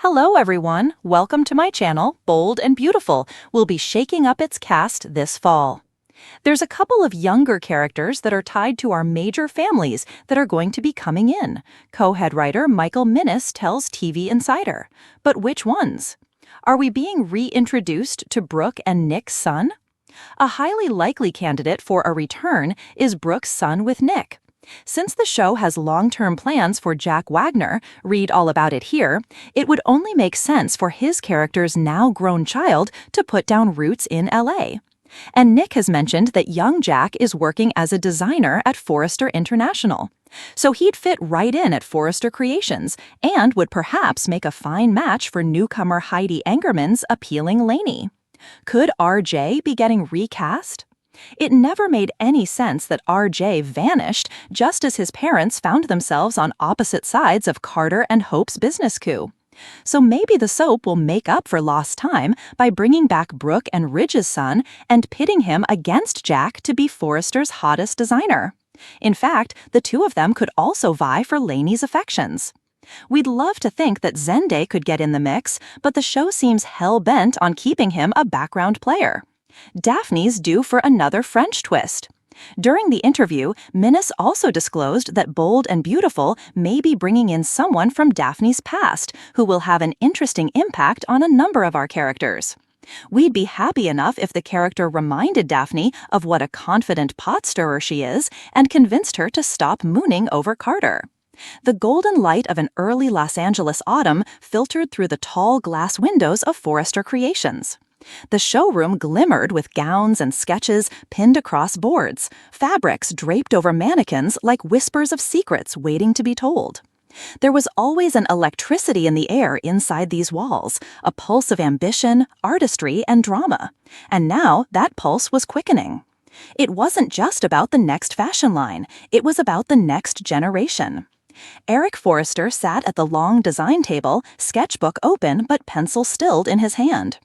Hello everyone, welcome to my channel, Bold and Beautiful. We'll be shaking up its cast this fall. There's a couple of younger characters that are tied to our major families that are going to be coming in. Co-head writer Michael Minnis tells TV Insider. But which ones? Are we being reintroduced to Brooke and Nick's son? A highly likely candidate for a return is Brooke's son with Nick. Since the show has long-term plans for Jack Wagner, read all about it here, it would only make sense for his character's now-grown child to put down roots in LA. And Nick has mentioned that young Jack is working as a designer at Forrester International. So he'd fit right in at Forrester Creations and would perhaps make a fine match for newcomer Heidi Angerman's appealing Lainey. Could RJ be getting recast? It never made any sense that RJ vanished just as his parents found themselves on opposite sides of Carter and Hope's business coup. So maybe the soap will make up for lost time by bringing back Brooke and Ridge's son and pitting him against Jack to be Forrester's hottest designer. In fact, the two of them could also vie for Lainey's affections. We'd love to think that Zende could get in the mix, but the show seems hell-bent on keeping him a background player. Daphne's due for another French twist. During the interview, Minnis also disclosed that Bold and Beautiful may be bringing in someone from Daphne's past who will have an interesting impact on a number of our characters. We'd be happy enough if the character reminded Daphne of what a confident pot stirrer she is and convinced her to stop mooning over Carter. The golden light of an early Los Angeles autumn filtered through the tall glass windows of Forrester Creations. The showroom glimmered with gowns and sketches pinned across boards, fabrics draped over mannequins like whispers of secrets waiting to be told. There was always an electricity in the air inside these walls, a pulse of ambition, artistry, and drama. And now that pulse was quickening. It wasn't just about the next fashion line, it was about the next generation. Eric Forrester sat at the long design table, sketchbook open but pencil stilled in his hand.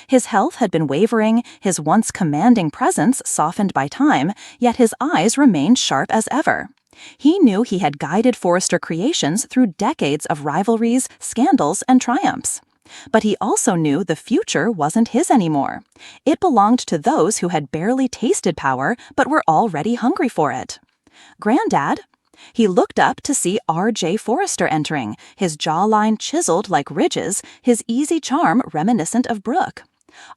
His health had been wavering, his once commanding presence softened by time, yet his eyes remained sharp as ever. He knew he had guided Forrester Creations through decades of rivalries, scandals, and triumphs. But he also knew the future wasn't his anymore. It belonged to those who had barely tasted power but were already hungry for it. "Granddad?" He looked up to see R.J. Forrester entering, his jawline chiseled like Ridge's, his easy charm reminiscent of Brooke.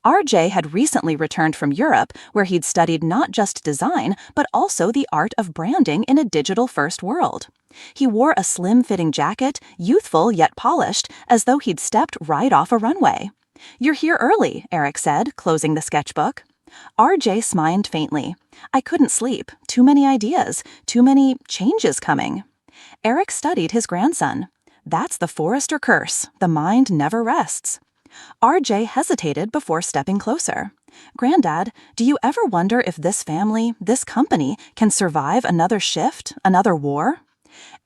R.J. had recently returned from Europe, where he'd studied not just design, but also the art of branding in a digital-first world. He wore a slim-fitting jacket, youthful yet polished, as though he'd stepped right off a runway. "You're here early," Eric said, closing the sketchbook. RJ smiled faintly. "I couldn't sleep. Too many ideas. Too many changes coming." Eric studied his grandson. "That's the Forrester curse. The mind never rests." RJ hesitated before stepping closer. "Granddad, do you ever wonder if this family, this company, can survive another shift, another war?"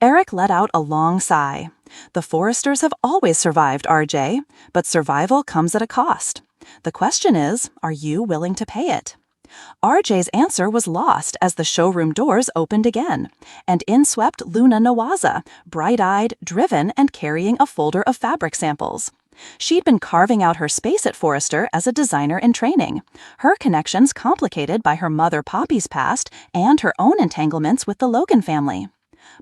Eric let out a long sigh. "The Forresters have always survived, RJ, but survival comes at a cost. The question is, are you willing to pay it?" RJ's answer was lost as the showroom doors opened again, and in swept Luna Nawaza, bright-eyed, driven, and carrying a folder of fabric samples. She'd been carving out her space at Forrester as a designer in training, her connections complicated by her mother Poppy's past and her own entanglements with the Logan family.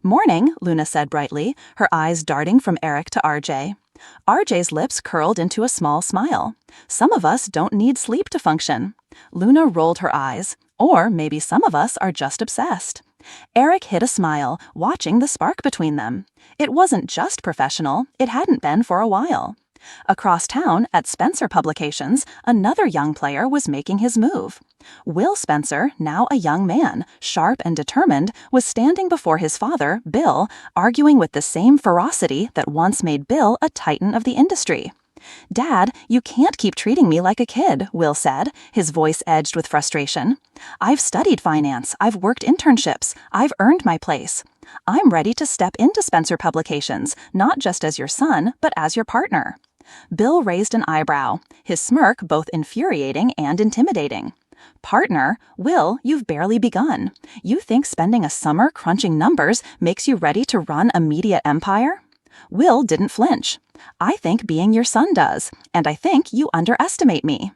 "Morning," Luna said brightly, her eyes darting from Eric to RJ. RJ's lips curled into a small smile. "Some of us don't need sleep to function." Luna rolled her eyes. "Or maybe some of us are just obsessed." Eric hid a smile, watching the spark between them. It wasn't just professional, it hadn't been for a while. Across town, at Spencer Publications, another young player was making his move. Will Spencer, now a young man, sharp and determined, was standing before his father, Bill, arguing with the same ferocity that once made Bill a titan of the industry. "Dad, you can't keep treating me like a kid," Will said, his voice edged with frustration. "I've studied finance, I've worked internships, I've earned my place. I'm ready to step into Spencer Publications, not just as your son, but as your partner." Bill raised an eyebrow, his smirk both infuriating and intimidating. "Partner? Will, you've barely begun. You think spending a summer crunching numbers makes you ready to run a media empire?" Will didn't flinch. I think being your son does, and I think you underestimate me.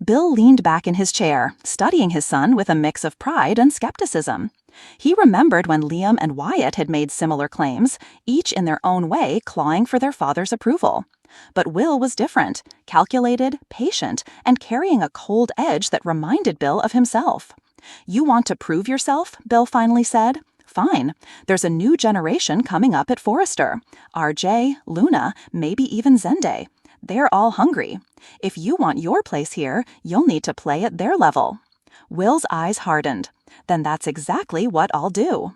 Bill leaned back in his chair, studying his son with a mix of pride and skepticism. He remembered when Liam and Wyatt had made similar claims, each in their own way clawing for their father's approval. But Will was different, calculated, patient, and carrying a cold edge that reminded Bill of himself. "You want to prove yourself?" Bill finally said. "Fine. There's a new generation coming up at Forrester. RJ, Luna, maybe even Zende. They're all hungry. If you want your place here, you'll need to play at their level." Will's eyes hardened. "Then that's exactly what I'll do."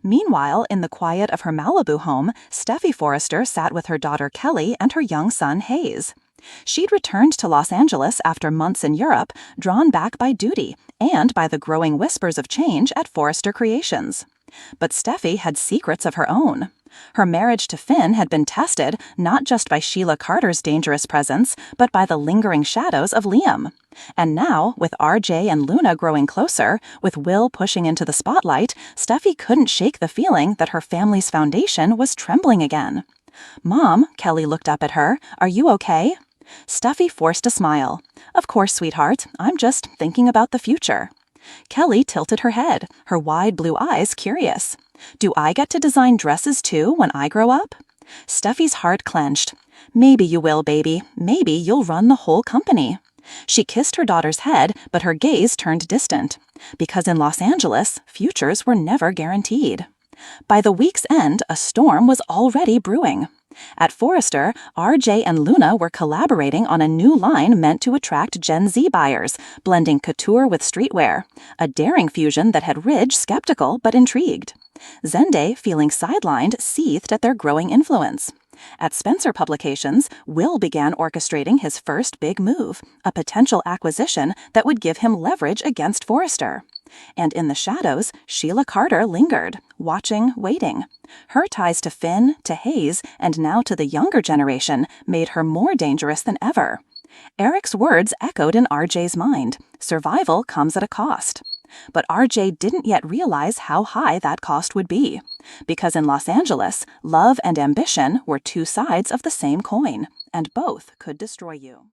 Meanwhile, in the quiet of her Malibu home, Steffi Forrester sat with her daughter Kelly and her young son Hayes. She'd returned to Los Angeles after months in Europe, drawn back by duty and by the growing whispers of change at Forrester Creations. But Steffi had secrets of her own. Her marriage to Finn had been tested not just by Sheila Carter's dangerous presence, but by the lingering shadows of Liam. And now, with RJ and Luna growing closer, with Will pushing into the spotlight, Steffi couldn't shake the feeling that her family's foundation was trembling again. "Mom," Kelly looked up at her, "are you okay?" Steffi forced a smile. "Of course, sweetheart. I'm just thinking about the future." Kelly tilted her head, her wide blue eyes curious. "Do I get to design dresses too when I grow up?" Steffi's heart clenched. "Maybe you will, baby. Maybe you'll run the whole company." She kissed her daughter's head, but her gaze turned distant. Because in Los Angeles, futures were never guaranteed. By the week's end, a storm was already brewing. At Forrester, RJ and Luna were collaborating on a new line meant to attract Gen Z buyers, blending couture with streetwear, a daring fusion that had Ridge skeptical but intrigued. Zende, feeling sidelined, seethed at their growing influence. At Spencer Publications, Will began orchestrating his first big move, a potential acquisition that would give him leverage against Forrester. And in the shadows, Sheila Carter lingered, watching, waiting. Her ties to Finn, to Hayes, and now to the younger generation made her more dangerous than ever. Eric's words echoed in RJ's mind. Survival comes at a cost. But RJ didn't yet realize how high that cost would be. Because in Los Angeles, love and ambition were two sides of the same coin, and both could destroy you.